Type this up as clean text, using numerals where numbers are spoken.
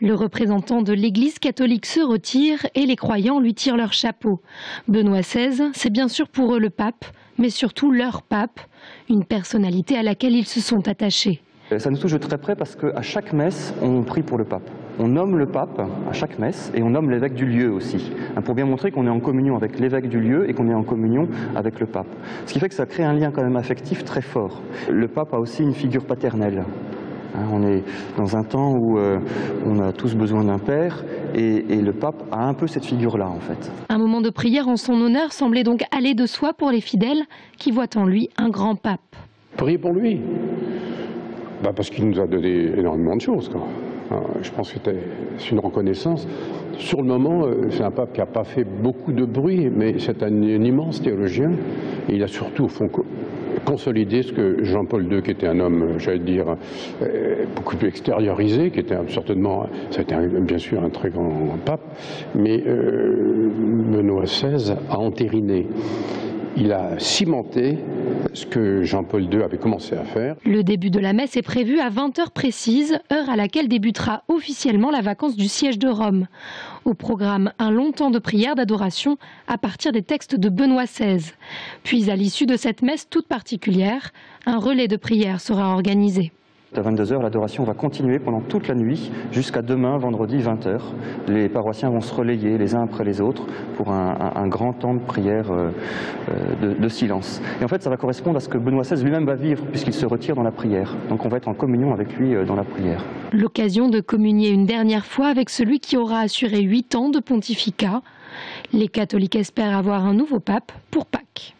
Le représentant de l'Église catholique se retire et les croyants lui tirent leur chapeau. Benoît XVI, c'est bien sûr pour eux le pape, mais surtout leur pape, une personnalité à laquelle ils se sont attachés. Ça nous touche de très près parce qu'à chaque messe, on prie pour le pape. On nomme le pape à chaque messe et on nomme l'évêque du lieu aussi, pour bien montrer qu'on est en communion avec l'évêque du lieu et qu'on est en communion avec le pape. Ce qui fait que ça crée un lien quand même affectif très fort. Le pape a aussi une figure paternelle. On est dans un temps où on a tous besoin d'un père et le pape a un peu cette figure-là en fait. Un moment de prière en son honneur semblait donc aller de soi pour les fidèles qui voient en lui un grand pape. Priez pour lui, parce qu'il nous a donné énormément de choses, quoi. Je pense que c'est une reconnaissance. Sur le moment, c'est un pape qui n'a pas fait beaucoup de bruit, mais c'est un immense théologien. Et il a surtout, au fond, consolidé ce que Jean-Paul II, qui était un homme, j'allais dire, beaucoup plus extériorisé, qui était certainement, ça a été bien sûr un très grand pape, mais Benoît XVI a entériné. Il a cimenté ce que Jean-Paul II avait commencé à faire. Le début de la messe est prévu à 20h précise, heure à laquelle débutera officiellement la vacance du siège de Rome. Au programme, un long temps de prière d'adoration à partir des textes de Benoît XVI. Puis à l'issue de cette messe toute particulière, un relais de prière sera organisé. À 22h, l'adoration va continuer pendant toute la nuit jusqu'à demain, vendredi 20h. Les paroissiens vont se relayer les uns après les autres pour un grand temps de prière de silence. Et en fait, ça va correspondre à ce que Benoît XVI lui-même va vivre puisqu'il se retire dans la prière. Donc on va être en communion avec lui dans la prière. L'occasion de communier une dernière fois avec celui qui aura assuré 8 ans de pontificat. Les catholiques espèrent avoir un nouveau pape pour Pâques.